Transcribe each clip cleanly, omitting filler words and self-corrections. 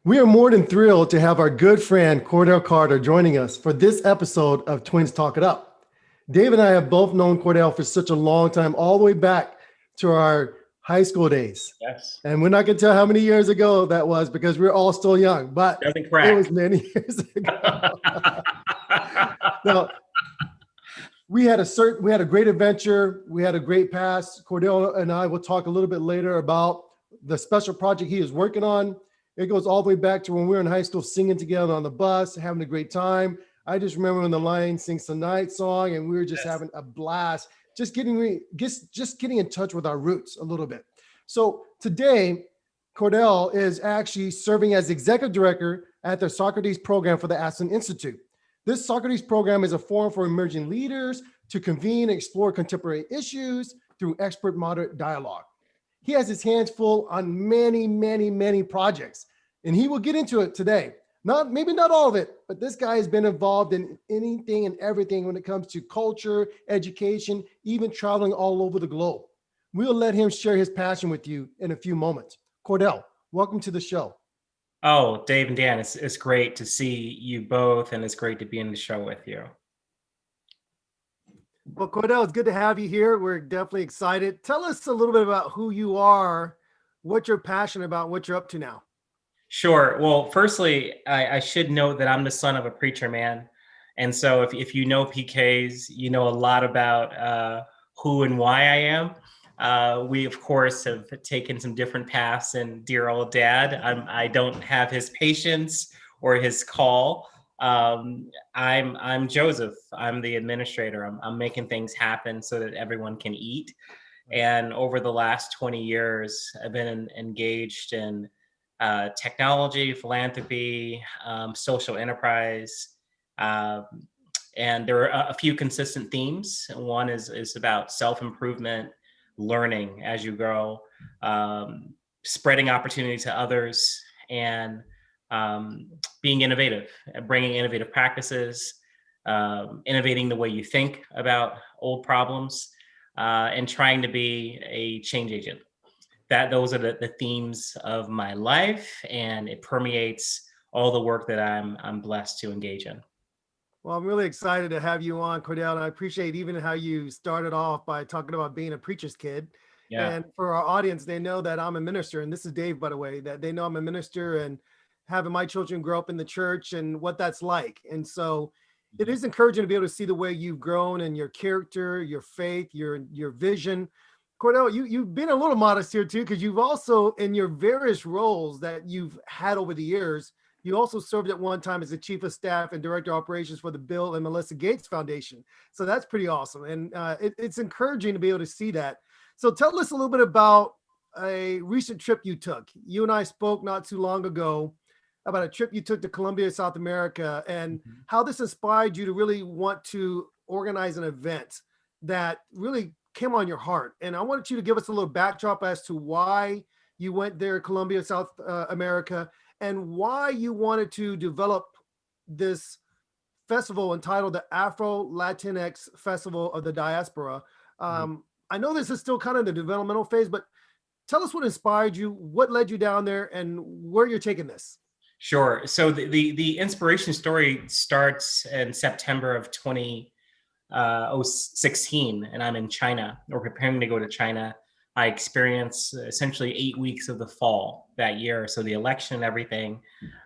We are more than thrilled to have our good friend Cordell Carter joining us for this episode of Twins Talk It Up. Dave and I have both known Cordell for such a long time, all the way back to our high school days. Yes. And we're not going to tell how many years ago that was because we're all still young, but Doesn't it was crack. many years ago. Now, we had a great adventure. We had a great past. Cordell and I will talk a little bit later about the special project he is working on. It goes all the way back to when we were in high school singing together on the bus, having a great time. I just remember when the Lion Sings Tonight song, and we were just having a blast, just getting in touch with our roots a little bit. So today, Cordell is actually serving as executive director at the Socrates Program for the Aspen Institute. This Socrates Program is a forum for emerging leaders to convene and explore contemporary issues through expert moderate dialogue. He has his hands full on many projects, and he will get into it today. Maybe not all of it, but this guy has been involved in anything and everything when it comes to culture, education, even traveling all over the globe. We'll let him share his passion with you in a few moments. Cordell, welcome to the show. Oh, Dave and Dan, it's great to see you both, and it's great to be in the show with you. Well, Cordell, it's good to have you here. We're definitely excited. Tell us a little bit about who you are, what you're passionate about, what you're up to now. Sure. Well, firstly, I should note that I'm the son of a preacher man. And so if you know PKs, you know a lot about who and why I am. We, of course, have taken some different paths, and dear old dad, I don't have his patience or his call. I'm Joseph. I'm the administrator. I'm making things happen so that everyone can eat. And over the last 20 years, I've been engaged in technology, philanthropy, social enterprise. And there are a few consistent themes. One is about self-improvement, learning as you grow, spreading opportunity to others, and being innovative, bringing innovative practices, innovating the way you think about old problems, and trying to be a change agent. Those are the themes of my life, and it permeates all the work that I'm blessed to engage in. Well, I'm really excited to have you on, Cordell, and I appreciate even how you started off by talking about being a preacher's kid. Yeah. And for our audience, they know that I'm a minister, and this is Dave, by the way, that they know I'm a minister and having my children grow up in the church and what that's like. And so it is encouraging to be able to see the way you've grown and your character, your faith, your vision. Cordell, you've been a little modest here too, because you've also, in your various roles that you've had over the years, you also served at one time as the chief of staff and director of operations for the Bill and Melissa Gates Foundation. So that's pretty awesome. And it's encouraging to be able to see that. So tell us a little bit about a recent trip you took. You and I spoke not too long ago about a trip you took to Colombia, South America, and how this inspired you to really want to organize an event that really came on your heart. And I wanted you to give us a little backdrop as to why you went there, Colombia, South America, and why you wanted to develop this festival entitled the Afro-Latinx Festival of the Diaspora. I know this is still kind of the developmental phase, but tell us what inspired you, what led you down there, and where you're taking this. Sure. So the inspiration story starts in September of 2016, and I'm in China, or preparing to go to China. I experienced essentially 8 weeks of the fall that year, so the election and everything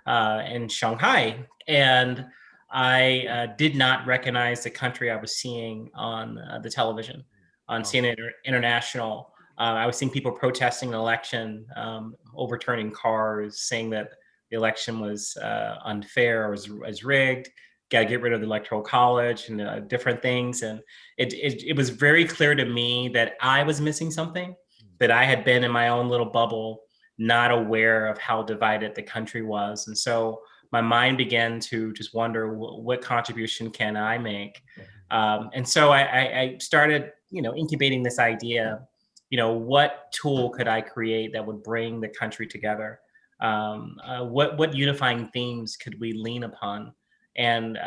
in Shanghai. And I did not recognize the country I was seeing on the television, on CNN International. I was seeing people protesting the election, overturning cars, saying that the election was unfair or was rigged. Got to get rid of the Electoral College and different things. And it was very clear to me that I was missing something, that I had been in my own little bubble, not aware of how divided the country was. And so my mind began to just wonder, what contribution can I make? And so I started, incubating this idea, what tool could I create that would bring the country together? What unifying themes could we lean upon? And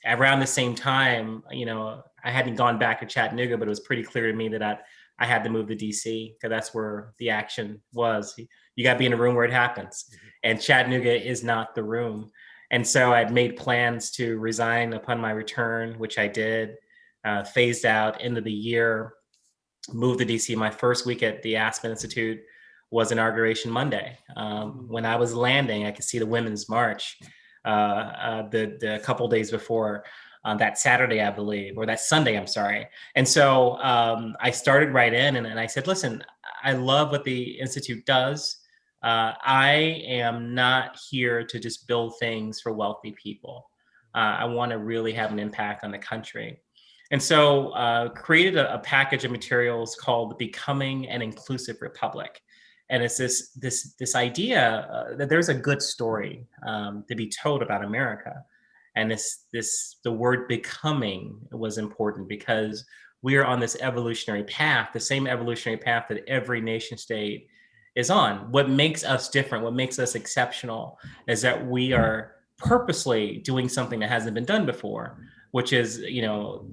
around the same time, I hadn't gone back to Chattanooga, but it was pretty clear to me that I had to move to DC, because that's where the action was. You got to be in a room where it happens. and Chattanooga is not the room. And so I'd made plans to resign upon my return, which I did, phased out end of the year, moved to DC. My first week at the Aspen Institute was Inauguration Monday. When I was landing, I could see the Women's March the couple days before, that Saturday, I believe, or that Sunday, I'm sorry. And so I started right in and I said, listen, I love what the Institute does. I am not here to just build things for wealthy people. I want to really have an impact on the country. And so created a package of materials called Becoming an Inclusive Republic. And it's this idea that there's a good story to be told about America. And the word becoming was important because we are on this evolutionary path, the same evolutionary path that every nation state is on. What makes us different, what makes us exceptional is that we are purposely doing something that hasn't been done before, which is,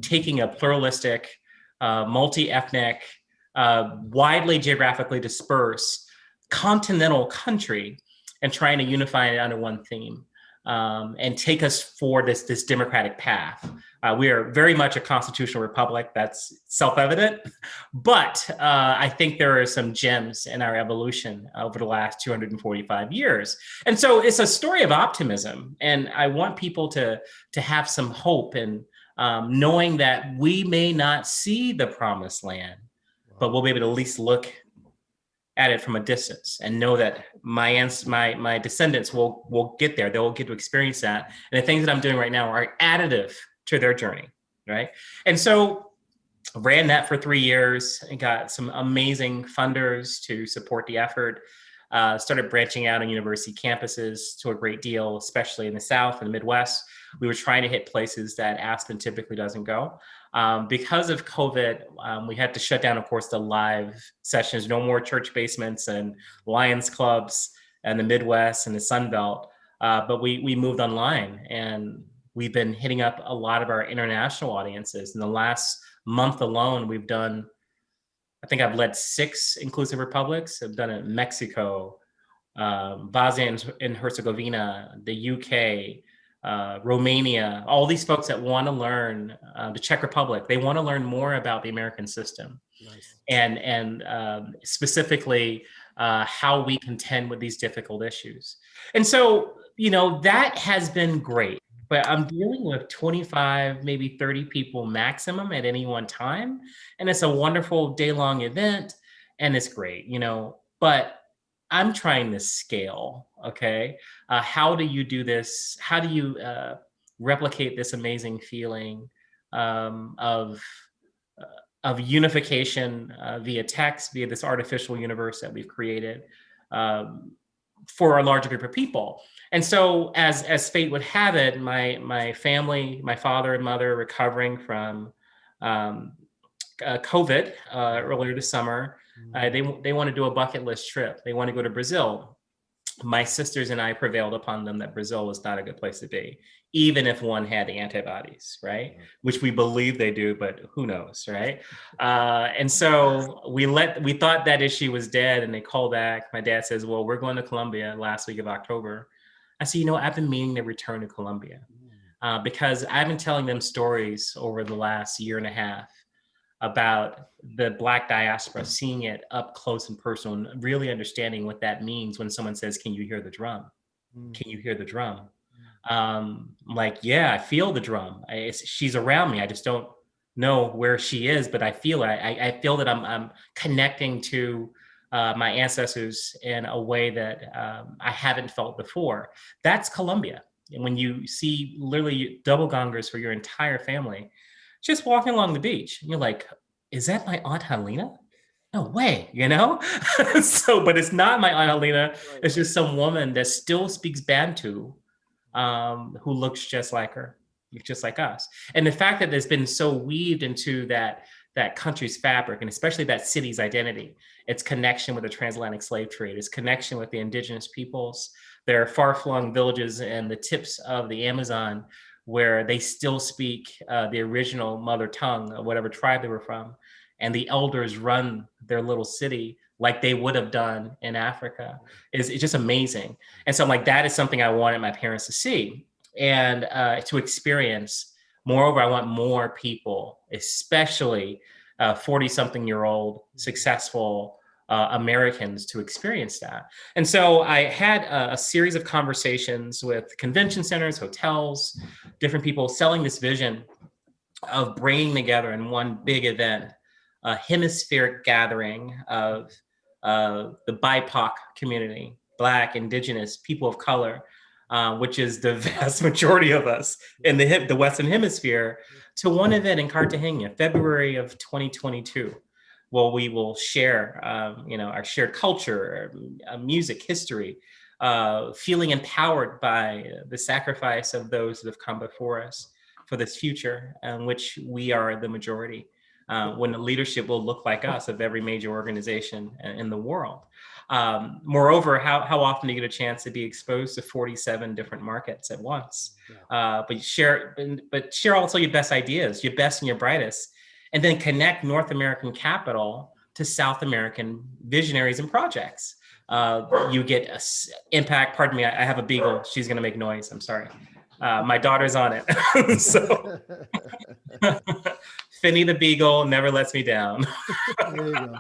taking a pluralistic, multi-ethnic, widely geographically dispersed continental country and trying to unify it under one theme, and take us for this democratic path. We are very much a constitutional republic. That's self-evident, but I think there are some gems in our evolution over the last 245 years. And so it's a story of optimism. And I want people to have some hope in knowing that we may not see the promised land, but we'll be able to at least look at it from a distance and know that my descendants will get there. They'll get to experience that. And the things that I'm doing right now are additive to their journey, right? And so ran that for 3 years and got some amazing funders to support the effort. Started branching out on university campuses to a great deal, especially in the South and the Midwest. We were trying to hit places that Aspen typically doesn't go. Because of COVID, we had to shut down, of course, the live sessions, no more church basements and Lions clubs and the Midwest and the Sun Belt. But we moved online and we've been hitting up a lot of our international audiences. In the last month alone, we've done, I think I've led 6 inclusive republics. I've done it in Mexico, Bosnia and Herzegovina, the UK, Romania, all these folks that want to learn, the Czech Republic, they want to learn more about the American system. Nice. and specifically how we contend with these difficult issues. And so, that has been great. But I'm dealing with 25, maybe 30 people maximum at any one time. And it's a wonderful day-long event and it's great, but I'm trying to scale, okay? How do you do this? How do you replicate this amazing feeling of unification via text, via this artificial universe that we've created for a larger group of people? And so as fate would have it, my family, my father and mother recovering from COVID earlier this summer, they want to do a bucket list trip. They want to go to Brazil. My sisters and I prevailed upon them that Brazil was not a good place to be, even if one had the antibodies, right? Which we believe they do, but who knows, right? And so we thought that issue was dead, and they called back. My dad says, well, we're going to Colombia last week of October. I said, I've been meaning to return to Colombia because I've been telling them stories over the last year and a half about the Black diaspora, seeing it up close and personal and really understanding what that means when someone says, can you hear the drum? Can you hear the drum? Like, yeah, I feel the drum. She's around me. I just don't know where she is, but I feel it. I feel that I'm connecting to my ancestors in a way that I haven't felt before. That's Colombia. And when you see literally double gongers for your entire family, just walking along the beach, and you're like, is that my Aunt Helena? No way, So, but it's not my Aunt Helena. Right. It's just some woman that still speaks Bantu, who looks just like her, just like us. And the fact that it's been so weaved into that country's fabric, and especially that city's identity, its connection with the transatlantic slave trade, its connection with the indigenous peoples, their far-flung villages and the tips of the Amazon, where they still speak the original mother tongue of whatever tribe they were from. And the elders run their little city like they would have done in Africa is it's just amazing. And so I'm like, that is something I wanted my parents to see and to experience. Moreover, I want more people, especially 40-something-year-old successful Americans, to experience that. And so I had a series of conversations with convention centers, hotels, different people selling this vision of bringing together in one big event a hemispheric gathering of the BIPOC community, Black, Indigenous, people of color, which is the vast majority of us in the Western Hemisphere, to one event in Cartagena, February of 2022. Well, we will share, our shared culture, music, history, feeling empowered by the sacrifice of those that have come before us for this future in which we are the majority, when the leadership will look like us of every major organization in the world. Moreover, how often do you get a chance to be exposed to 47 different markets at once? But share also your best ideas, your best and your brightest, and then connect North American capital to South American visionaries and projects. You get impact. Pardon me, I have a beagle. She's going to make noise. I'm sorry. My daughter's on it. So Finny the beagle never lets me down. There you go.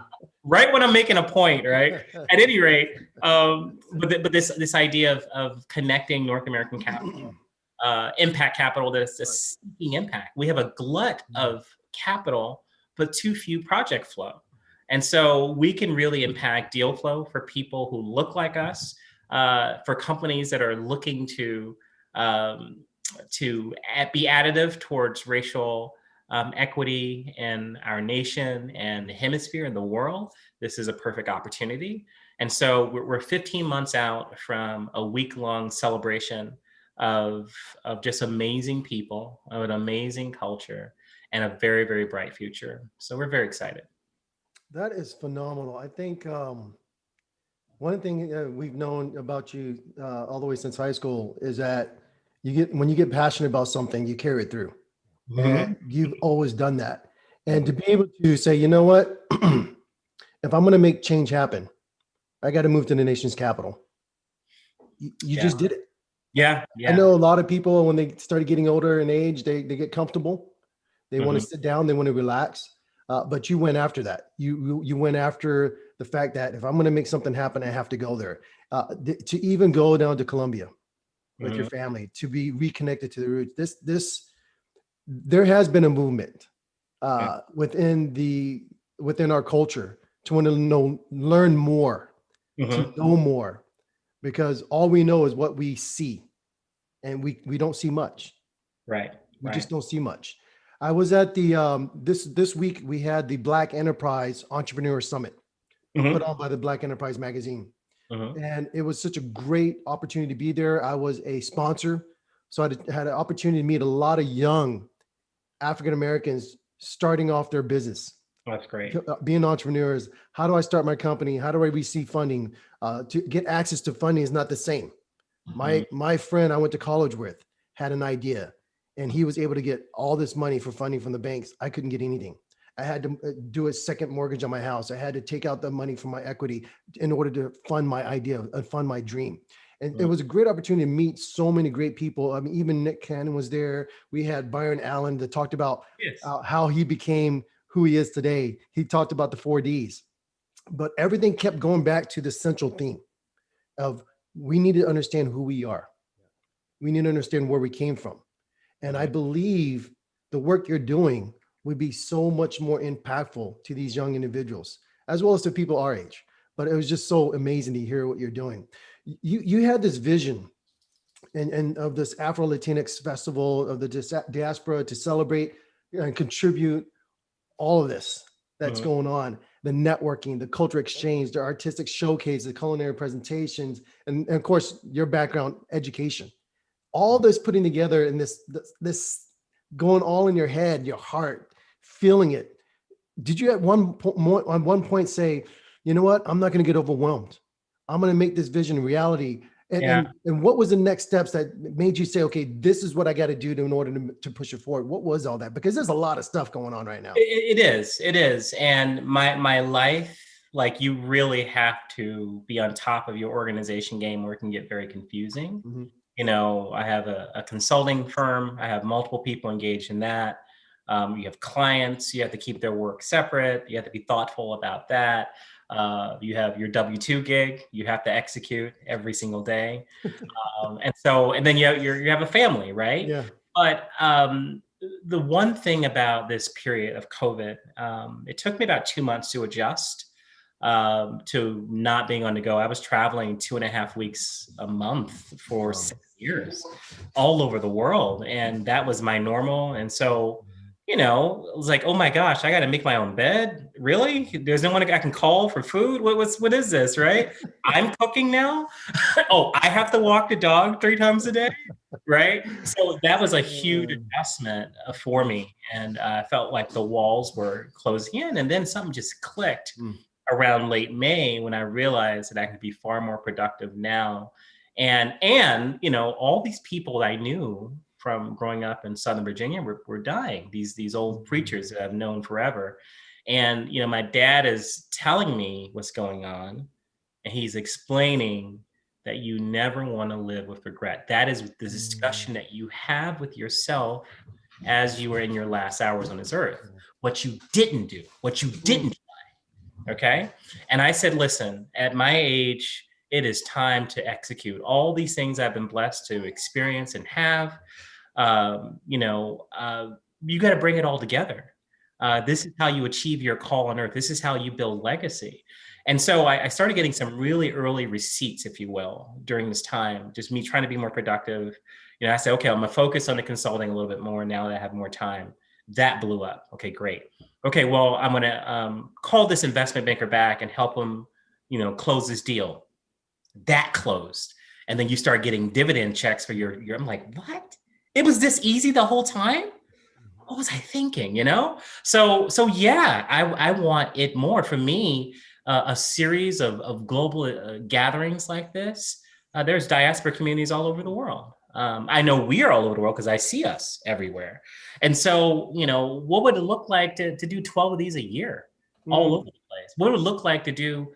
Right when I'm making a point, right? At any rate, but this idea of connecting North American capital, impact capital that's seeking impact. We have a glut of capital, but too few project flow. And so we can really impact deal flow for people who look like us, for companies that are looking to be additive towards racial equity in our nation and the hemisphere and the world. This is a perfect opportunity. And so we're 15 months out from a week-long celebration of just amazing people, of an amazing culture, and a very, very bright future. So we're very excited. That is phenomenal. I think one thing we've known about you all the way since high school is that when you get passionate about something, you carry it through. Mm-hmm. And you've always done that. And to be able to say, you know what, if I'm going to make change happen, I got to move to the nation's capital. You just did it. Yeah. I know a lot of people, when they started getting older in age, they get comfortable. They want to sit down. They want to relax. But you went after that. You went after the fact that if I'm going to make something happen, I have to go there. To even go down to Colombia with your family, to be reconnected to the roots. There has been a movement within our culture to want to learn more, to know more, because all we know is what we see, and we don't see much. Right. We just don't see much. I was at the this week we had the Black Enterprise Entrepreneur Summit put on by the Black Enterprise magazine. And it was such a great opportunity to be there. I was a sponsor, so I had an opportunity to meet a lot of young African Americans starting off their business. That's great. Being entrepreneurs. How do I start my company? How do I receive funding? To get access to funding is not the same. My friend I went to college with had an idea, and he was able to get all this money for funding from the banks. I couldn't get anything. I had to do a second mortgage on my house. I had to take out the money from my equity in order to fund my idea and fund my dream. And it was a great opportunity to meet so many great people. I mean, even Nick Cannon was there. We had Byron Allen that talked about how he became who he is today. He talked about the 4Ds, but everything kept going back to the central theme of we need to understand who we are. We need to understand where we came from. And I believe the work you're doing would be so much more impactful to these young individuals, as well as to people our age. But it was just so amazing to hear what you're doing. You had this vision and of this Afro-Latinx Festival, of the Diaspora, to celebrate and contribute all of this that's going on, the networking, the cultural exchange, the artistic showcase, the culinary presentations, and of course, your background, education. All this putting together in this going all in your head, your heart, feeling it. Did you at one point say, you know what, I'm not going to get overwhelmed. I'm going to make this vision reality. And what was the next steps that made you say, okay, this is what I got to do in order to push it forward? What was all that? Because there's a lot of stuff going on right now. It is. And my life like you really have to be on top of your organization game, or it can get very confusing. Mm-hmm. You know, I have a consulting firm. I have multiple people engaged in that. You have clients. You have to keep their work separate. You have to be thoughtful about that. You have your W-2 gig. You have to execute every single day. And then you have a family, right? Yeah. But the one thing about this period of COVID, it took me about 2 months to adjust to not being on the go. I was traveling 2.5 weeks a month for 6 years all over the world. And that was my normal. And so, you know, it was like, oh my gosh, I got to make my own bed. Really? There's no one I can call for food. What is this, right? I'm cooking now. Oh, I have to walk the dog 3 times a day, right? So that was a huge adjustment for me. And I felt like the walls were closing in. And then something just clicked around late May when I realized that I could be far more productive now. And you know, all these people that I knew from growing up in Southern Virginia were dying, these old preachers that I've known forever. And, you know, my dad is telling me what's going on, and he's explaining that you never want to live with regret. That is the discussion that you have with yourself as you were in your last hours on this earth. What you didn't do, what you didn't try, okay? And I said, listen, at my age, it is time to execute all these things I've been blessed to experience and have. You got to bring it all together. This is how you achieve your call on earth. This is how you build legacy. And so I started getting some really early receipts, if you will, during this time, just me trying to be more productive. You know, I said, okay, I'm gonna focus on the consulting a little bit more now that I have more time. That blew up. Okay, great. Okay, well, I'm gonna call this investment banker back and help him, you know, close this deal. That closed. And then you start getting dividend checks for your I'm like, what? It was this easy the whole time? What was I thinking, you know? So yeah, I want it more. For me, a series of global gatherings like this, there's diaspora communities all over the world. I know we are all over the world because I see us everywhere. And so, you know, what would it look like to do 12 of these a year all over the place? What would it look like to do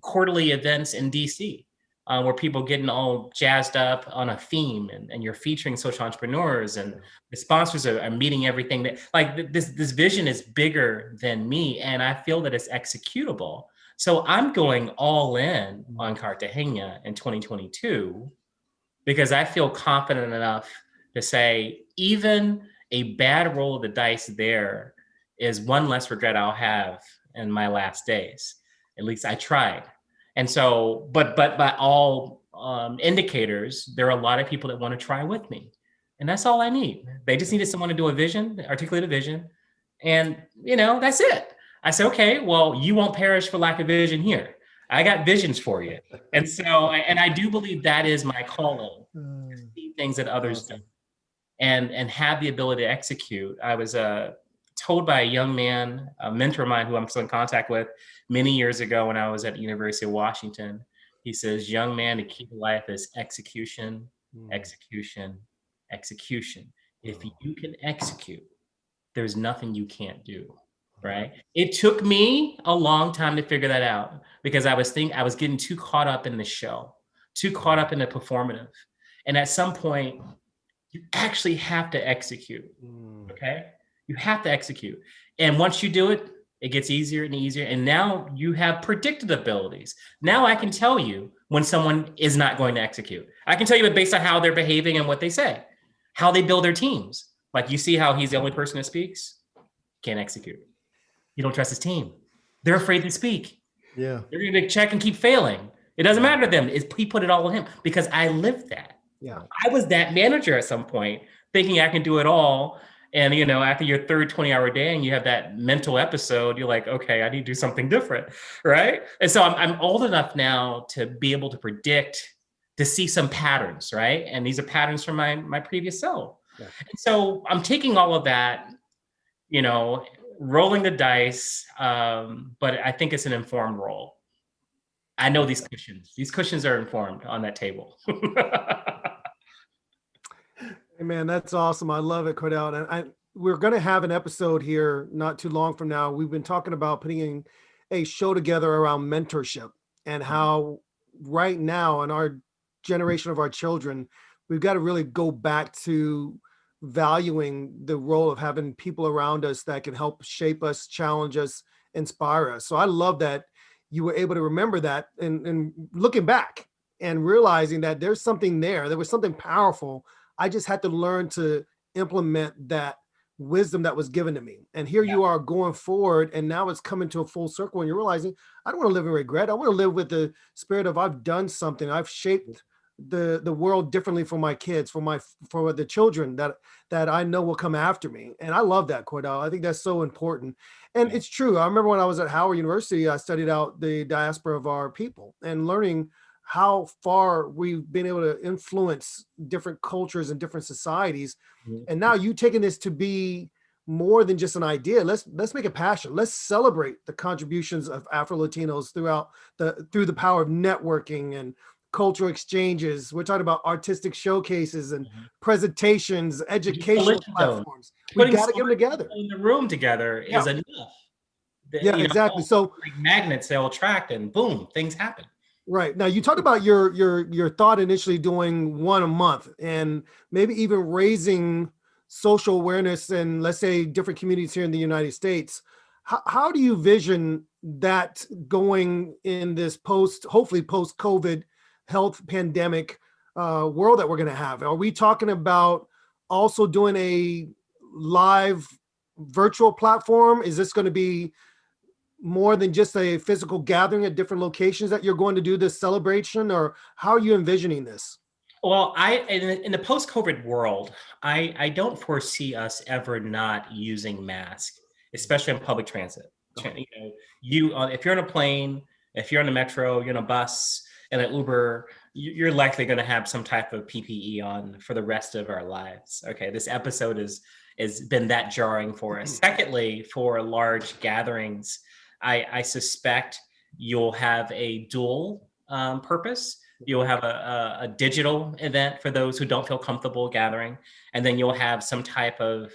quarterly events in DC? Where people getting all jazzed up on a theme, and you're featuring social entrepreneurs, and the sponsors are meeting everything that, like, this vision is bigger than me, and I feel that it's executable. So I'm going all in on Cartagena in 2022 because I feel confident enough to say even a bad roll of the dice there is one less regret I'll have in my last days. At least I tried. And so, but by all indicators, there are a lot of people that want to try with me. And that's all I need. They just needed someone to do a vision, articulate a vision. And, you know, that's it. I said, okay, well, you won't perish for lack of vision here. I got visions for you. And so, and I do believe that is my calling, to see things that others don't, and have the ability to execute. I was told by a young man, a mentor of mine who I'm still in contact with many years ago when I was at the University of Washington. He says, young man, the key to life is execution, execution, execution. If you can execute, there's nothing you can't do, right? It took me a long time to figure that out because I was getting too caught up in the show, too caught up in the performative. And at some point, you actually have to execute, okay? You have to execute. And once you do it, it gets easier and easier. And now you have predictive abilities. Now I can tell you when someone is not going to execute. I can tell you based on how they're behaving and what they say, how they build their teams. Like, you see how he's the only person that speaks? Can't execute. You don't trust his team. They're afraid to speak. Yeah. They're going to check and keep failing. It doesn't matter to them. He put it all on him because I lived that. Yeah. I was that manager at some point, thinking I can do it all. And, you know, after your third 20-hour day and you have that mental episode, you're like, okay, I need to do something different, right? And so I'm old enough now to be able to predict, to see some patterns, right? And these are patterns from my previous self. Yeah. And so I'm taking all of that, you know, rolling the dice, but I think it's an informed roll. I know these cushions are informed on that table. Hey man, that's awesome. I love it, Cordell. And we're going to have an episode here not too long from now. We've been talking about putting a show together around mentorship and how right now in our generation of our children, we've got to really go back to valuing the role of having people around us that can help shape us, challenge us, inspire us. So I love that you were able to remember that and looking back and realizing that there's something there. There was something powerful. I just had to learn to implement that wisdom that was given to me. And here you are going forward, and now it's coming to a full circle, and you're realizing I don't want to live in regret. I want to live with the spirit of I've done something. I've shaped the world differently for my kids, for the children that I know will come after me. And I love that, Cordell. I think that's so important. And it's true. I remember when I was at Howard University, I studied out the diaspora of our people and learning how far we've been able to influence different cultures and different societies. And now you taking this to be more than just an idea. Let's make a passion. Let's celebrate the contributions of Afro-Latinos through the power of networking and cultural exchanges. We're talking about artistic showcases and presentations, educational platforms. We got to get them together. In the room together is enough. Yeah, exactly. So like magnets, they'll attract, and boom, things happen. Right. Now you talked about your thought initially doing one a month and maybe even raising social awareness in, let's say, different communities here in the United States. How do you vision that going in this hopefully post-COVID health pandemic world that we're going to have? Are we talking about also doing a live virtual platform? Is this going to be more than just a physical gathering at different locations that you're going to do this celebration, or how are you envisioning this? Well, in the post-COVID world, I don't foresee us ever not using masks, especially in public transit. If you're on a plane, if you're on a metro, you're on a bus, and an Uber, you're likely going to have some type of PPE on for the rest of our lives. Okay, this episode has been that jarring for us. Secondly, for large gatherings, I suspect you'll have a dual purpose. You'll have a digital event for those who don't feel comfortable gathering, and then you'll have some type of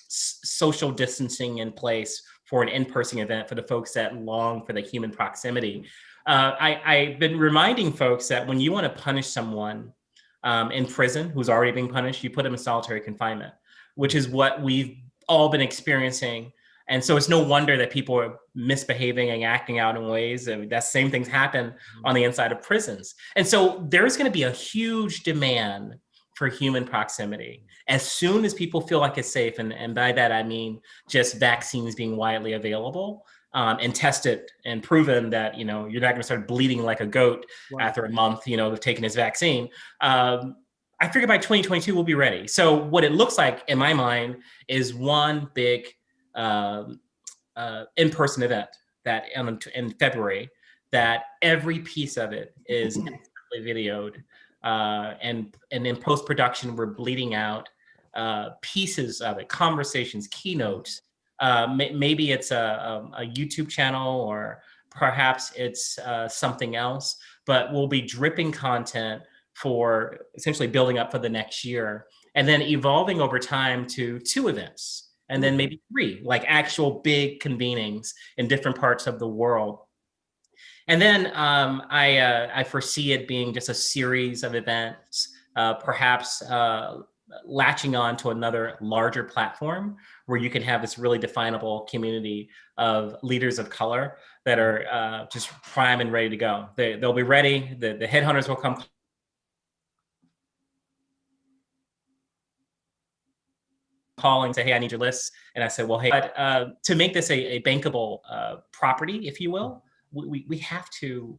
social distancing in place for an in-person event for the folks that long for the human proximity. I've been reminding folks that when you want to punish someone in prison who's already being punished, you put them in solitary confinement, which is what we've all been experiencing. And so it's no wonder that people are misbehaving and acting out in ways that same things happen on the inside of prisons. And so there's going to be a huge demand for human proximity as soon as people feel like it's safe. And by that, I mean just vaccines being widely available and tested and proven that, you're not going to start bleeding like a goat after a month, of taking this vaccine. I figure by 2022, we'll be ready. So what it looks like in my mind is one big in-person event that in February, that every piece of it is videoed, and in post-production we're bleeding out pieces of it, conversations, keynotes. Maybe it's a YouTube channel, or perhaps it's something else, but we'll be dripping content for essentially building up for the next year, and then evolving over time to 2 events. And then maybe 3, like actual big convenings in different parts of the world. And then I foresee it being just a series of events, perhaps latching on to another larger platform where you can have this really definable community of leaders of color that are just prime and ready to go. They'll be ready. The headhunters will come calling, say, hey, I need your list. And I said, well, hey, but to make this a bankable property, if you will, we have to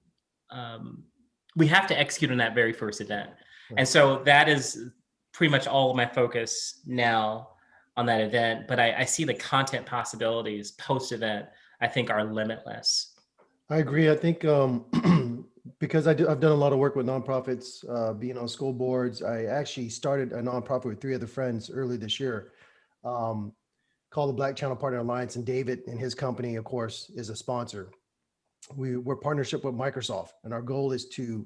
execute on that very first event. And so that is pretty much all of my focus now on that event. But I see the content possibilities post-event, I think, are limitless. I agree. I think because I've done a lot of work with nonprofits, being on school boards. I actually started a nonprofit with 3 other friends early this year, called the Black Channel Partner Alliance, and David and his company, of course, is a sponsor. We're partnership with Microsoft, and our goal is to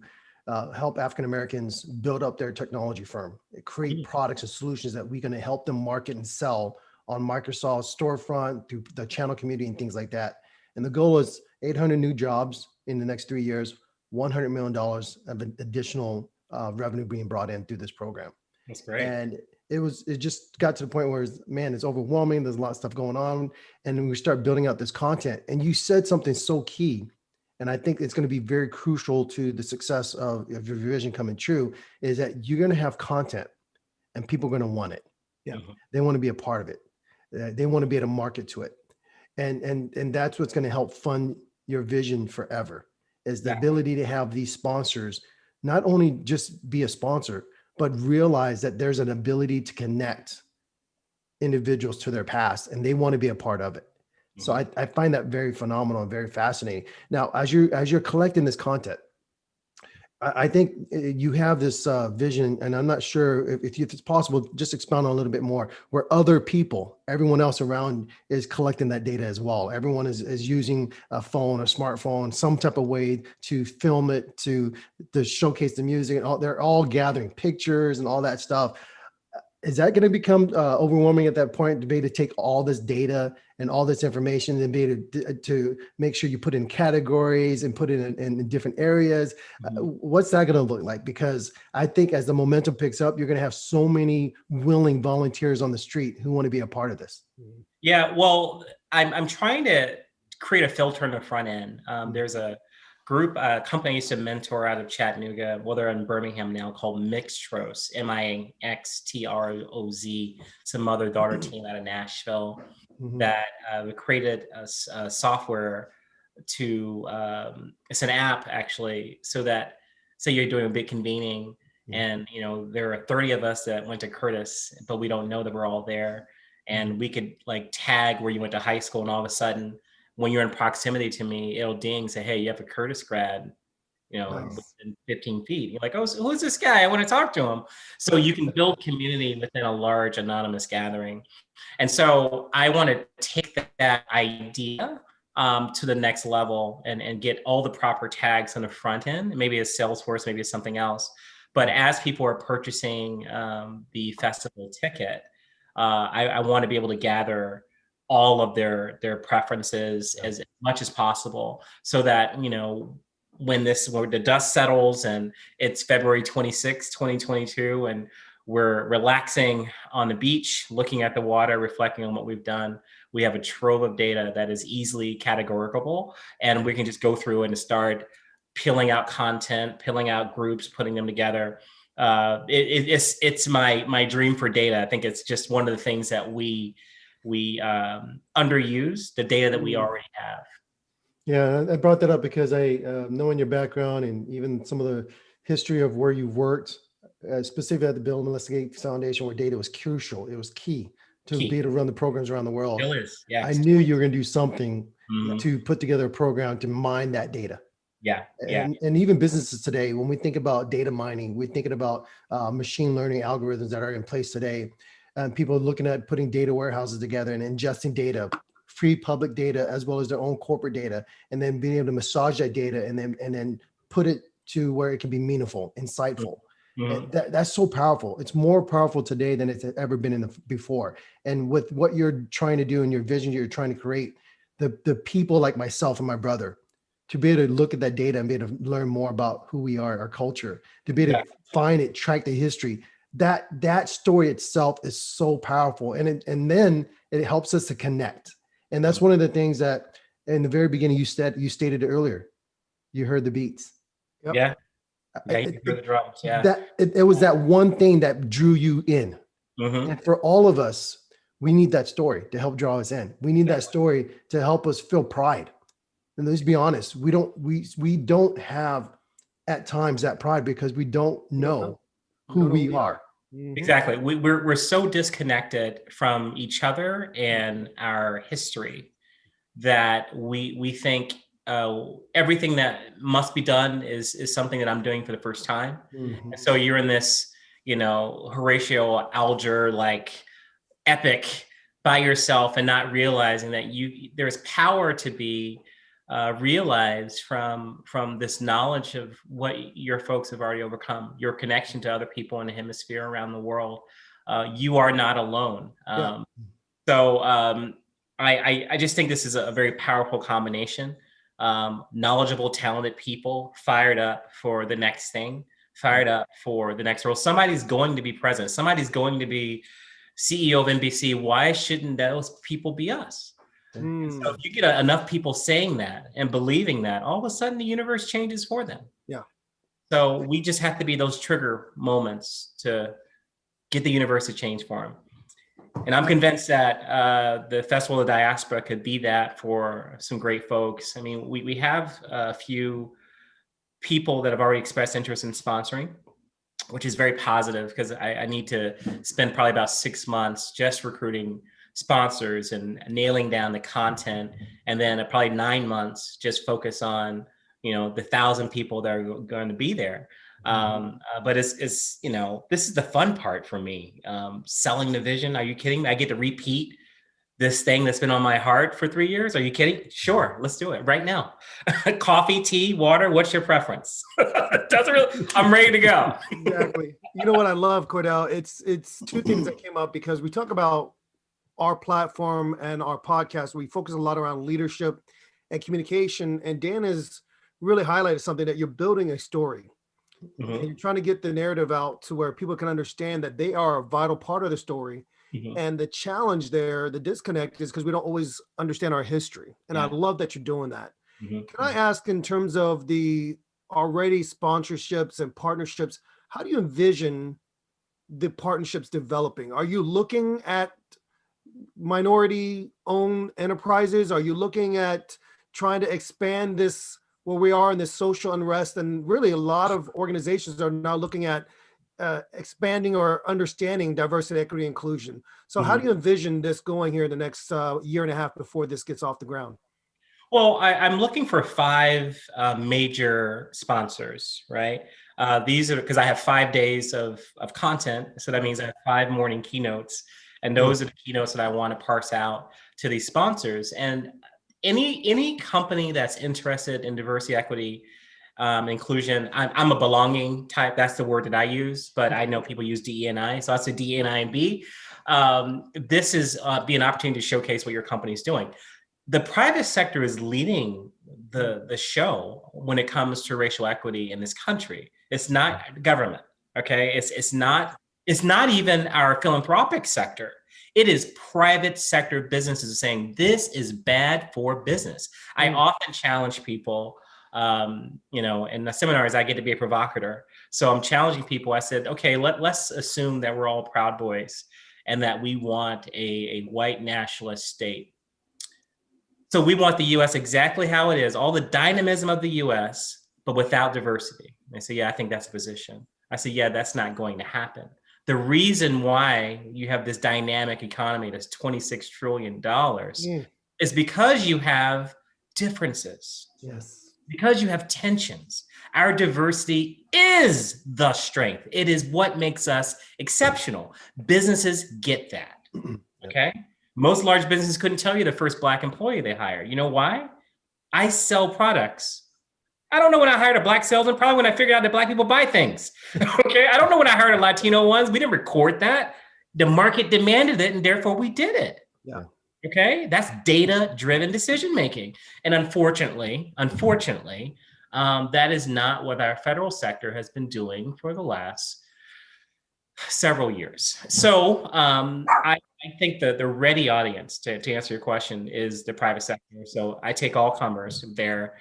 help African Americans build up their technology firm, create products and solutions that we're going to help them market and sell on Microsoft's storefront, through the channel community and things like that. And the goal is 800 new jobs in the next 3 years, $100 million of additional revenue being brought in through this program. That's great. And it just got to the point where, man, it's overwhelming. There's a lot of stuff going on. And then we start building out this content. And you said something so key. And I think it's going to be very crucial to the success of your vision coming true, is that you're going to have content and people are going to want it. Yeah. They want to be a part of it. They want to be able to market to it. And that's what's going to help fund your vision forever, is the ability to have these sponsors, not only just be a sponsor, but realize that there's an ability to connect individuals to their past and they want to be a part of it. So I find that very phenomenal and very fascinating. Now, as you're collecting this content, I think you have this vision, and I'm not sure if it's possible, just expound on a little bit more, where other people, everyone else around is collecting that data as well. Everyone is using a phone, a smartphone, some type of way to film it, to showcase the music, and all. They're all gathering pictures and all that stuff. Is that going to become overwhelming at that point, to be able to take all this data and all this information and be able to make sure you put in categories and put it in different areas? What's that going to look like? Because I think as the momentum picks up, you're going to have so many willing volunteers on the street who want to be a part of this. Yeah, well, I'm trying to create a filter in the front end. There's a group, a company I used to mentor out of Chattanooga. Well, they're in Birmingham now, called Mixtros, Mixtroz. It's a mother-daughter team out of Nashville that created a software to, it's an app actually, so that, say you're doing a big convening and, you know, there are 30 of us that went to Curtis, but we don't know that we're all there. And we could like tag where you went to high school, and all of a sudden, when you're in proximity to me, it'll ding, say, hey, you have a Curtis grad, you know, within 15 feet. You're like, oh, so who's this guy? I want to talk to him. So you can build community within a large anonymous gathering. And so I want to take that idea to the next level and get all the proper tags on the front end. Maybe it's Salesforce, maybe it's something else. But as people are purchasing the festival ticket, I want to be able to gather all of their preferences as much as possible, so that, you know, when the dust settles and it's February 26, 2022, and we're relaxing on the beach, looking at the water, reflecting on what we've done, we have a trove of data that is easily categoricable, and we can just go through and start peeling out content, peeling out groups, putting them together. It's my dream for data. I think it's just one of the things that we underuse, the data that we already have. Yeah, I brought that up because knowing your background and even some of the history of where you worked, specifically at the Bill and Melinda Gates Foundation, where data was crucial. It was key to be able to run the programs around the world. It is, yeah. I knew you were going to do something to put together a program to mine that data. Yeah, and even businesses today, when we think about data mining, we're thinking about machine learning algorithms that are in place today. And people are looking at putting data warehouses together and ingesting data, free public data, as well as their own corporate data, and then being able to massage that data and then put it to where it can be meaningful, insightful. And that's so powerful. It's more powerful today than it's ever been before. And with what you're trying to do and your vision you're trying to create, the people like myself and my brother, to be able to look at that data and be able to learn more about who we are, our culture, to be able to find it, track the history, that story itself is so powerful. And then it helps us to connect. And that's one of the things that in the very beginning, you stated it earlier, you heard the beats. Yep. Yeah, you heard the drums. Yeah. It was that one thing that drew you in. And for all of us, we need that story to help draw us in. We need that story to help us feel pride. And let's be honest, we don't have at times that pride because we don't know who we are. Exactly. We're so disconnected from each other and our history that we think everything that must be done is something that I'm doing for the first time. And so you're in this, you know, Horatio Alger like epic by yourself and not realizing that there's power to be realized from this knowledge of what your folks have already overcome, your connection to other people in the hemisphere around the world. You are not alone. So I just think this is a very powerful combination. Knowledgeable, talented people fired up for the next thing, fired up for the next role. Somebody's going to be president. Somebody's going to be CEO of NBC. Why shouldn't those people be us? And so if you get enough people saying that and believing that, all of a sudden the universe changes for them. Yeah. So we just have to be those trigger moments to get the universe to change for them. And I'm convinced that the Festival of Diaspora could be that for some great folks. I mean, we have a few people that have already expressed interest in sponsoring, which is very positive, because I need to spend probably about 6 months just recruiting sponsors and nailing down the content, and then probably 9 months just focus on, the 1,000 people that are going to be there. But it's this is the fun part for me. Selling the vision. Are you kidding me? I get to repeat this thing that's been on my heart for 3 years. Are you kidding? Sure, let's do it right now. Coffee, tea, water. What's your preference? I'm ready to go. Exactly. You know what I love, Cordell? It's two things that came up, because we talk about our platform and our podcast. We focus a lot around leadership and communication. And Dan has really highlighted something, that you're building a story. Mm-hmm. And you're trying to get the narrative out to where people can understand that they are a vital part of the story. Mm-hmm. And the challenge there, the disconnect, is because we don't always understand our history. And I love that you're doing that. Mm-hmm. Can I ask, in terms of the already sponsorships and partnerships, how do you envision the partnerships developing? Are you looking at minority-owned enterprises? Are you looking at trying to expand this, where we are in this social unrest? And really, a lot of organizations are now looking at expanding or understanding diversity, equity, inclusion. So how do you envision this going here in the next year and a half before this gets off the ground? Well, I'm looking for 5 major sponsors, right? These are because I have 5 days of content. So that means I have 5 morning keynotes. And those are the keynotes that I want to parse out to these sponsors. And any company that's interested in diversity, equity, inclusion, I'm a belonging type. That's the word that I use, but I know people use DE&I. So I say DE&I and B. This is be an opportunity to showcase what your company is doing. The private sector is leading the show when it comes to racial equity in this country. It's not government, okay? It's not even our philanthropic sector. It is private sector businesses saying this is bad for business. I often challenge people, in the seminars, I get to be a provocateur. So I'm challenging people. I said, okay, let's assume that we're all Proud Boys and that we want a white nationalist state. So we want the U.S. exactly how it is, all the dynamism of the U.S., but without diversity. And they say, yeah, I think that's a position. I say, yeah, that's not going to happen. The reason why you have this dynamic economy that's $26 trillion is because you have differences. Yes. Because you have tensions. Our diversity is the strength. It is what makes us exceptional. Businesses get that, okay? Most large businesses couldn't tell you the first Black employee they hired. You know why? I sell products. I don't know when I hired a Black salesman, probably when I figured out that Black people buy things, okay? I don't know when I hired a Latino ones. We didn't record that. The market demanded it, and therefore we did it. Yeah. Okay, that's data-driven decision-making. And unfortunately, that is not what our federal sector has been doing for the last several years. So I think the ready audience to answer your question is the private sector. So I take all comers there.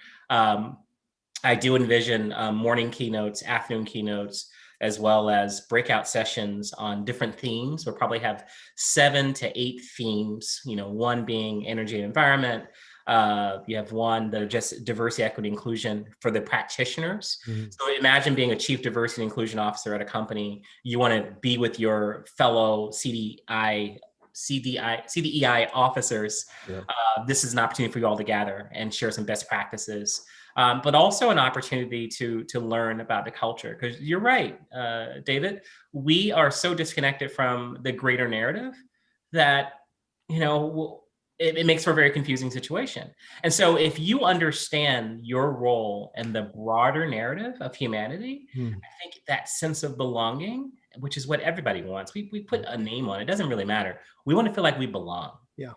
I do envision morning keynotes, afternoon keynotes, as well as breakout sessions on different themes. We'll probably have 7 to 8 themes, one being energy and environment. You have one that are just diversity, equity, inclusion for the practitioners. So imagine being a chief diversity and inclusion officer at a company. You want to be with your fellow CDEI officers. Yeah. This is an opportunity for you all to gather and share some best practices. But also an opportunity to learn about the culture. Because you're right, David, we are so disconnected from the greater narrative that, it makes for a very confusing situation. And so if you understand your role in the broader narrative of humanity, I think that sense of belonging, which is what everybody wants, we put a name on it, doesn't really matter. We want to feel like we belong. Yeah.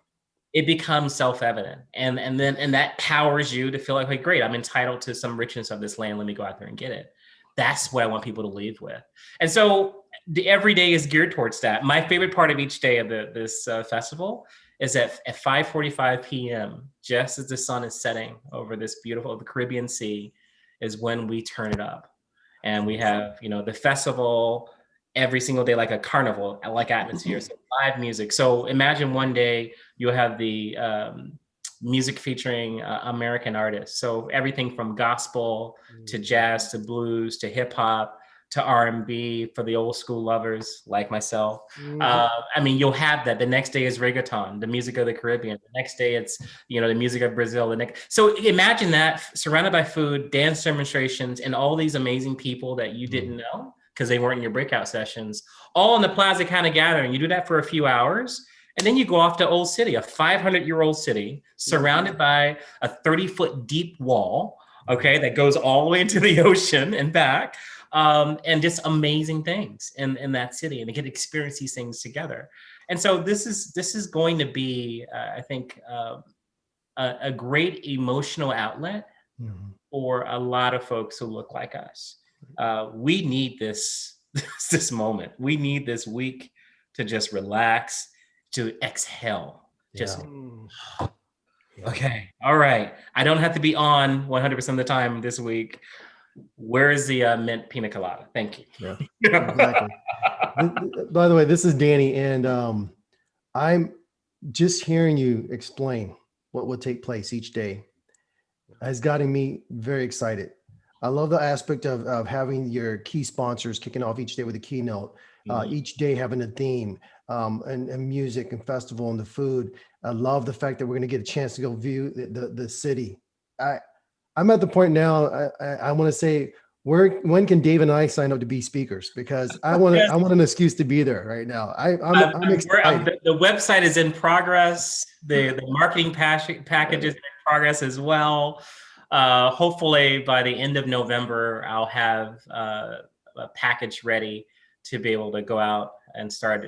it becomes self-evident. And that powers you to feel like, hey, great, I'm entitled to some richness of this land. Let me go out there and get it. That's what I want people to leave with. And so every day is geared towards that. My favorite part of each day of this festival is at 5:45 p.m., just as the sun is setting over this beautiful, the Caribbean Sea, is when we turn it up. And we have, the festival every single day, like a carnival, like atmosphere, so live music. So imagine one day you'll have the music featuring American artists. So everything from gospel to jazz to blues to hip hop to R&B for the old school lovers like myself. You'll have that. The next day is reggaeton, the music of the Caribbean. The next day it's, the music of Brazil. So imagine that, surrounded by food, dance demonstrations, and all these amazing people that you didn't know because they weren't in your breakout sessions, all in the plaza kind of gathering. You do that for a few hours, and then you go off to Old City, a 500-year-old city surrounded by a 30-foot deep wall, okay, that goes all the way into the ocean and back. And just amazing things in that city, and they get to experience these things together. And so this is going to be, I think, a great emotional outlet for a lot of folks who look like us. We need this moment. We need this week to just relax, to exhale. Just okay, all right. I don't have to be on 100% of the time this week. Where is the mint pina colada? Thank you. Yeah, exactly. By the way, this is Danny, and I'm just hearing you explain what will take place each day has gotten me very excited. I love the aspect of having your key sponsors kicking off each day with a keynote, each day having a theme, and music and festival and the food. I love the fact that we're going to get a chance to go view the city. I'm at the point now. I want to say, when can Dave and I sign up to be speakers? Because I want an excuse to be there right now. I'm excited. The website is in progress. The marketing package is in progress as well. Hopefully by the end of November, I'll have a package ready to be able to go out and start,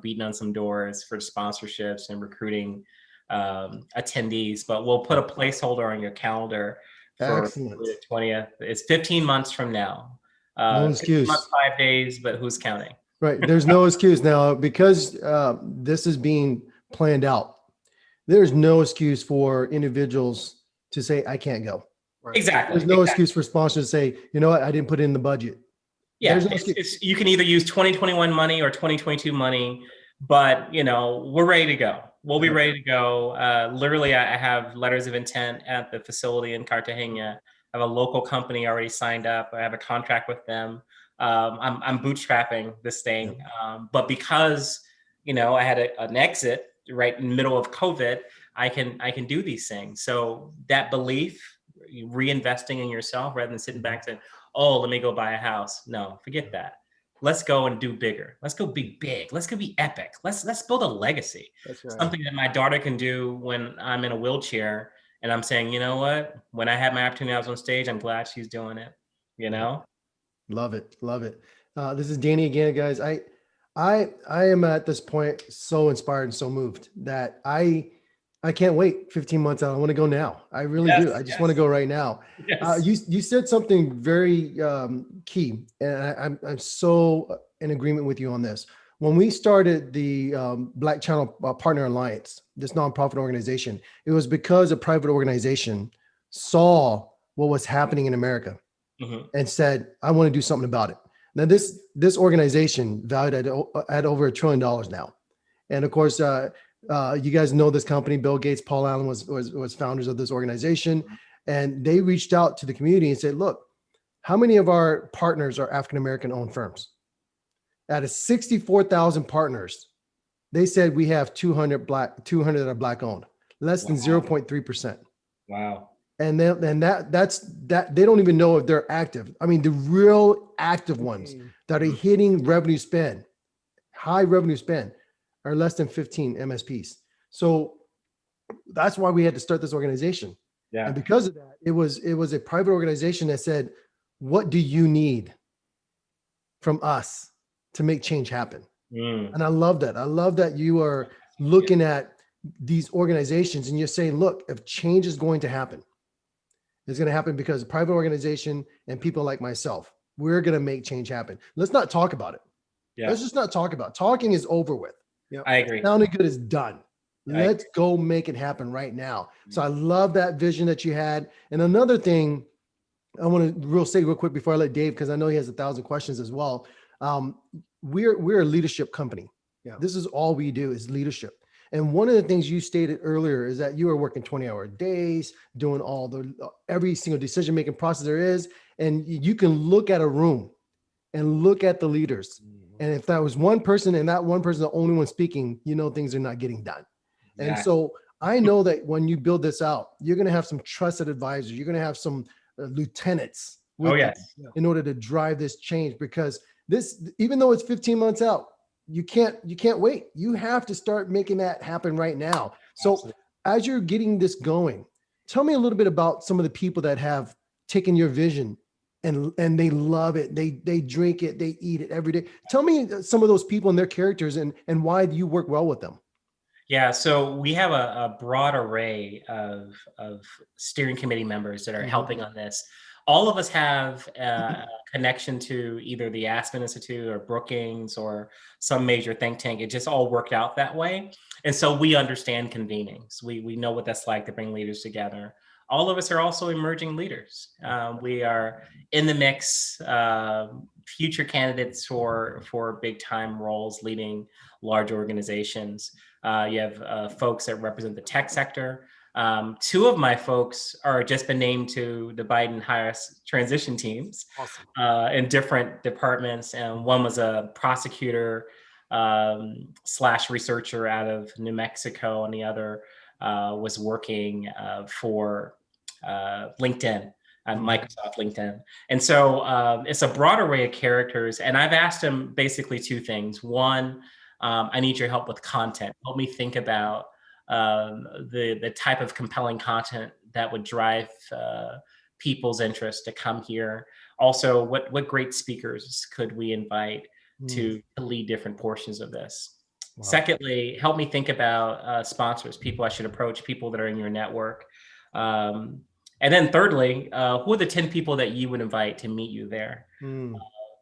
beating on some doors for sponsorships and recruiting attendees. But we'll put a placeholder on your calendar for the 20th. It's 15 months from now. No excuse. 5 days, but who's counting? Right. There's no excuse now because this is being planned out. There's no excuse for individuals to say, I can't go. Right. Exactly. There's no excuse for sponsors to say, you know what, I didn't put it in the budget. Yeah, you can either use 2021 money or 2022 money, but we're ready to go. We'll be ready to go. Literally, I have letters of intent at the facility in Cartagena. I have a local company already signed up. I have a contract with them. I'm bootstrapping this thing, but because I had an exit right in the middle of COVID, I can do these things. So that belief, reinvesting in yourself rather than sitting back saying, oh, let me go buy a house. No, forget that. Let's go and do bigger. Let's go be big. Let's go be epic. Let's build a legacy. That's right. Something that my daughter can do when I'm in a wheelchair and I'm saying, you know what? When I had my opportunity, I was on stage. I'm glad she's doing it. Love it. Love it. This is Danny again, guys. I am at this point so inspired and so moved that I can't wait 15 months out. I want to go now. I really do. I just want to go right now. Yes. You said something very key, and I'm so in agreement with you on this. When we started the Black Channel Partner Alliance, this nonprofit organization, it was because a private organization saw what was happening in America and said, I want to do something about it. Now, this organization valued at over $1 trillion now. And of course, you guys know this company, Bill Gates, Paul Allen was founders of this organization. And they reached out to the community and said, look, how many of our partners are African-American owned firms? Out of 64,000 partners, they said we have 200 that are Black owned, less than 0.3%. Wow. And that's they don't even know if they're active. I mean, the real active ones that are hitting revenue spend, high revenue spend, are less than 15 MSPs. So that's why we had to start this organization. Yeah. And because of that, it was a private organization that said, what do you need from us to make change happen? And I love that. I love that you are looking at these organizations and you're saying, look, if change is going to happen, it's going to happen because private organization and people like myself, we're going to make change happen. Let's not talk about it. Yeah. Let's just not talk about it. Talking is over with. Yeah, I agree. Sounding good is done. Let's go make it happen right now. So I love that vision that you had. And another thing I want to say real quick before I let Dave, because I know he has 1,000 questions as well. We're a leadership company. Yeah. This is all we do is leadership. And one of the things you stated earlier is that you are working 20-hour days, doing every single decision-making process there is. And you can look at a room and look at the leaders. And if that was one person and that one person, the only one speaking, things are not getting done. Exactly. And so I know that when you build this out, you're going to have some trusted advisors. You're going to have some lieutenants with you in order to drive this change, because this, even though it's 15 months out, you can't wait. You have to start making that happen right now. So absolutely. As you're getting this going, tell me a little bit about some of the people that have taken your vision and they love it. They drink it, they eat it every day. Tell me some of those people and their characters and why you work well with them. Yeah, so we have a broad array of steering committee members that are helping on this. All of us have a connection to either the Aspen Institute or Brookings or some major think tank. It just all worked out that way. And so we understand convenings. We know what that's like to bring leaders together. All of us are also emerging leaders. We are in the mix, future candidates for big time roles leading large organizations. You have folks that represent the tech sector. Two of my folks are just been named to the Biden Harris transition teams. Awesome. In different departments. And one was a prosecutor / researcher out of New Mexico, and the other was working for LinkedIn. Microsoft LinkedIn. And so it's a broad array of characters. And I've asked them basically two things. One, I need your help with content. Help me think about the type of compelling content that would drive people's interest to come here. Also, what great speakers could we invite to lead different portions of this? Wow. Secondly, help me think about sponsors, people I should approach, people that are in your network. And then thirdly, who are the 10 people that you would invite to meet you there?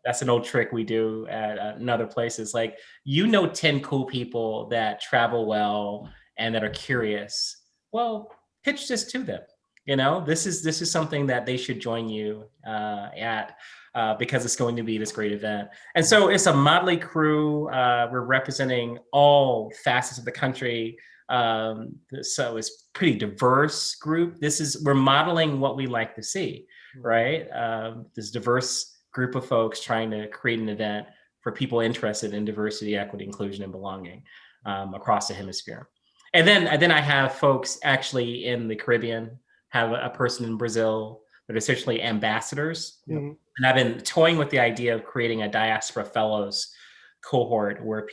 That's an old trick we do at other places. Like, 10 cool people that travel well and that are curious. Well, pitch this to them. This is something that they should join you at because it's going to be this great event. And so it's a motley crew. We're representing all facets of the country. So it's pretty diverse group. We're modeling what we like to see, right? This diverse group of folks trying to create an event for people interested in diversity, equity, inclusion, and belonging across the hemisphere. And then I have folks actually in the Caribbean, have a person in Brazil that are essentially ambassadors. And I've been toying with the idea of creating a Diaspora Fellows cohort where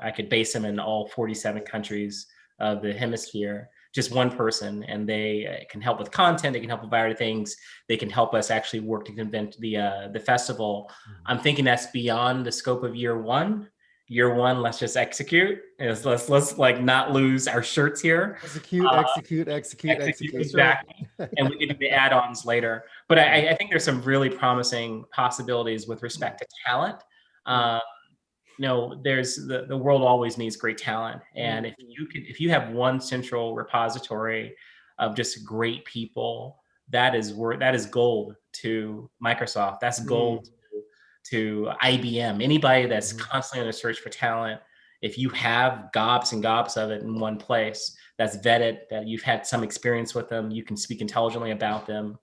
I could base them in all 47 countries of the hemisphere, just one person, and they can help with content, they can help with variety things, they can help us actually work to convene the festival. I'm thinking that's beyond the scope of year one. Year one, let's just execute. Let's like not lose our shirts here. Execute. Exactly. And we can do the add-ons later. But I think there's some really promising possibilities with respect to talent. There's the world always needs great talent, and if you have one central repository of just great people, that is gold to Microsoft. That's gold to IBM. Anybody that's constantly on the search for talent, if you have gobs and gobs of it in one place, that's vetted, that you've had some experience with them, you can speak intelligently about them.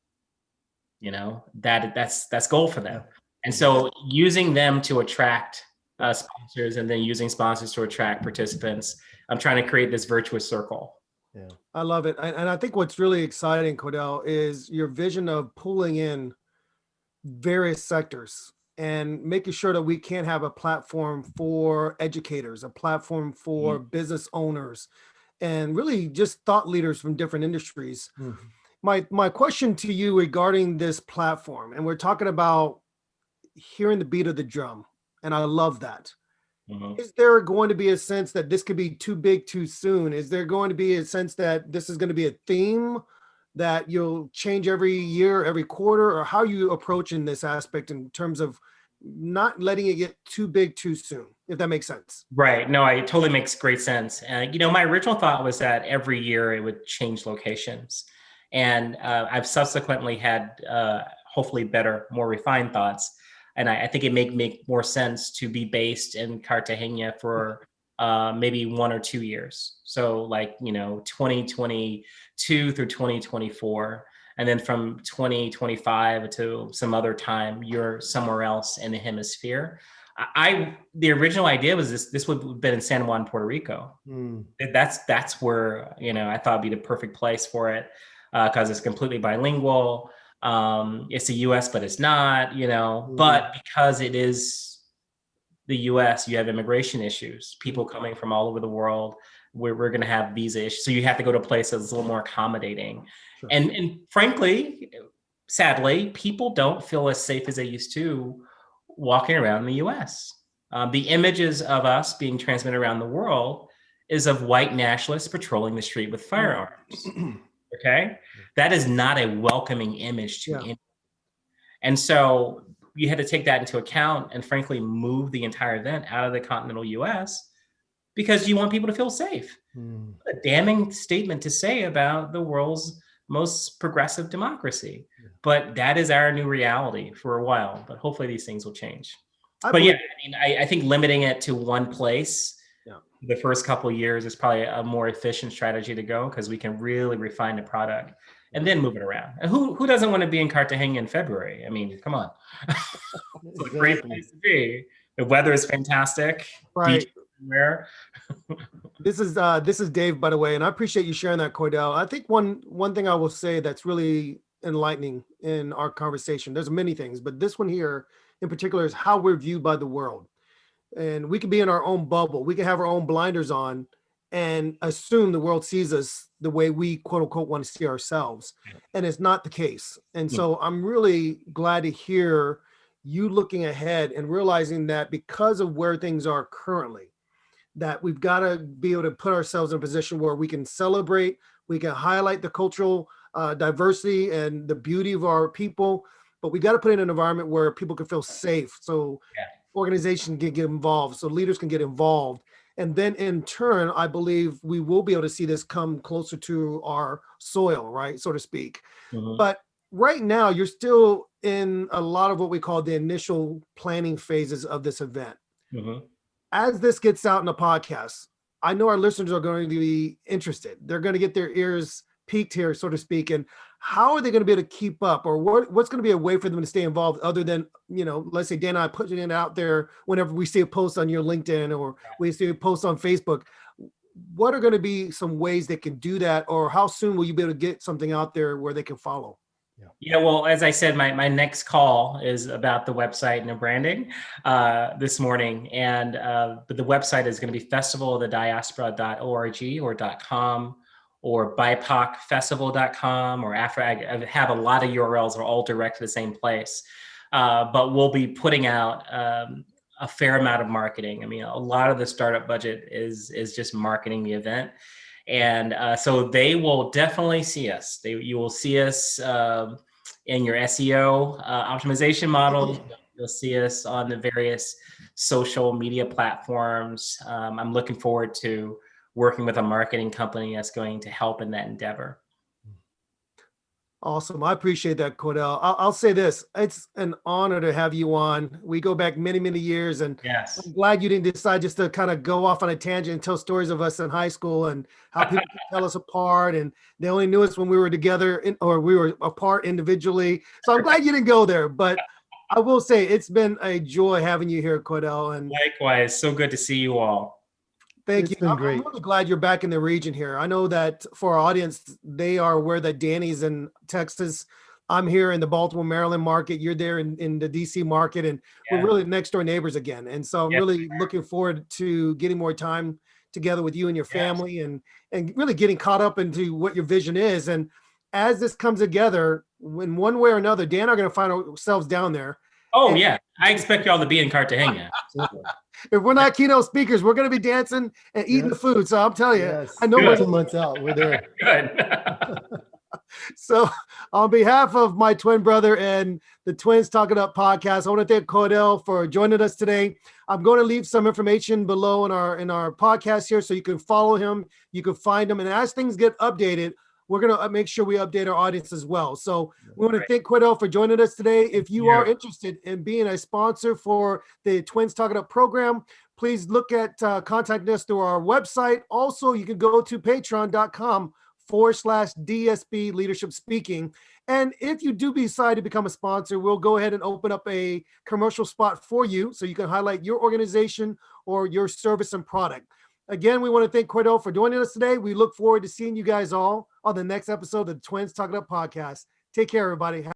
That's gold for them. And so using them to attract sponsors, and then using sponsors to attract participants. I'm trying to create this virtuous circle. Yeah, I love it. And I think what's really exciting, Cordell, is your vision of pulling in various sectors and making sure that we can have a platform for educators, a platform for business owners, and really just thought leaders from different industries. My question to you regarding this platform, and we're talking about hearing the beat of the drum, and I love that. Is there going to be a sense that this could be too big too soon? Is there going to be a sense that this is going to be a theme that you'll change every year, every quarter, or how are you approaching this aspect in terms of not letting it get too big too soon, if that makes sense? Right. No, it totally makes great sense. My original thought was that every year it would change locations. And I've subsequently had hopefully better, more refined thoughts. And I think it make more sense to be based in Cartagena for maybe 1 or 2 years. So 2022 through 2024. And then from 2025 to some other time, you're somewhere else in the hemisphere. The original idea was this would have been in San Juan, Puerto Rico. That's where, I thought it'd be the perfect place for it, because it's completely bilingual. It's the US, but it's not, but because it is the US, you have immigration issues, people coming from all over the world. We're going to have visa issues. So you have to go to a place that's a little more accommodating. Sure. And frankly, sadly, people don't feel as safe as they used to walking around the US. The images of us being transmitted around the world is of white nationalists patrolling the street with firearms. Okay? That is not a welcoming image to anyone. And so you had to take that into account and frankly move the entire event out of the continental US because you want people to feel safe. A damning statement to say about the world's most progressive democracy. But that is our new reality for a while. But hopefully these things will change. I think limiting it to one place the first couple of years is probably a more efficient strategy to go, because we can really refine the product and then move it around. And who doesn't want to be in Cartagena in February? I mean, come on. It's a great place to be. The weather is fantastic. Right. Where? This is Dave, by the way, and I appreciate you sharing that, Cordell. I think one thing I will say that's really enlightening in our conversation, there's many things, but this one here in particular is how we're viewed by the world. And we can be in our own bubble. We can have our own blinders on and assume the world sees us the way we quote unquote want to see ourselves. And it's not the case. And so I'm really glad to hear you looking ahead and realizing that because of where things are currently, that we've got to be able to put ourselves in a position where we can celebrate, we can highlight the cultural diversity and the beauty of our people, but we got to put it in an environment where people can feel safe. So organizations can get involved, so leaders can get involved. And then in turn, I believe we will be able to see this come closer to our soil, right, so to speak. But right now, you're still in a lot of what we call the initial planning phases of this event. As this gets out in the podcast, I know our listeners are going to be interested. They're going to get their ears peaked here, so to speak. And how are they going to be able to keep up, or what's going to be a way for them to stay involved other than, let's say Dan and I putting it out there whenever we see a post on your LinkedIn or we see a post on Facebook. What are going to be some ways they can do that, or how soon will you be able to get something out there where they can follow? Well, as I said, my next call is about the website and the branding this morning. And but the website is going to be festivalofthediaspora.org or .com or BIPOCfestival.com or Afro. I have a lot of URLs that are all direct to the same place. But we'll be putting out a fair amount of marketing. I mean, a lot of the startup budget is just marketing the event. And so they will definitely see us. You will see us in your SEO optimization models. You'll see us on the various social media platforms. I'm looking forward to working with a marketing company that's going to help in that endeavor. Awesome. I appreciate that, Cordell. I'll say this. It's an honor to have you on. We go back many, many years, and I'm glad you didn't decide just to kind of go off on a tangent and tell stories of us in high school and how people could tell us apart. And they only knew us when we were together or we were apart individually. So I'm glad you didn't go there. But I will say it's been a joy having you here, Cordell. And likewise, so good to see you all. Thank you. I'm really glad you're back in the region here. I know that for our audience, they are aware that Danny's in Texas. I'm here in the Baltimore, Maryland market. You're there in the DC market, and we're really next door neighbors again. And so I'm really looking forward to getting more time together with you and your family and really getting caught up into what your vision is. And as this comes together, in one way or another, Dan and I are going to find ourselves down there. Oh yeah, I expect y'all to be in Cartagena. If we're not keynote speakers, we're going to be dancing and eating the food. So I'm telling you, Yes. I know Good. 2 months out, we're there. Good. So on behalf of my twin brother and the Twins Talking Up podcast, I want to thank Cordell for joining us today. I'm going to leave some information below in our podcast here so you can follow him, you can find him, and as things get updated, we're going to make sure we update our audience as well. So we want to thank Cordell for joining us today. If you are interested in being a sponsor for the Twins Talking Up program, please look at contacting us through our website. Also, you can go to patreon.com/DSB Leadership Speaking. And if you do decide to become a sponsor, we'll go ahead and open up a commercial spot for you so you can highlight your organization or your service and product. Again, we want to thank Cordell for joining us today. We look forward to seeing you guys all on the next episode of the Twins Talking Up podcast. Take care, everybody.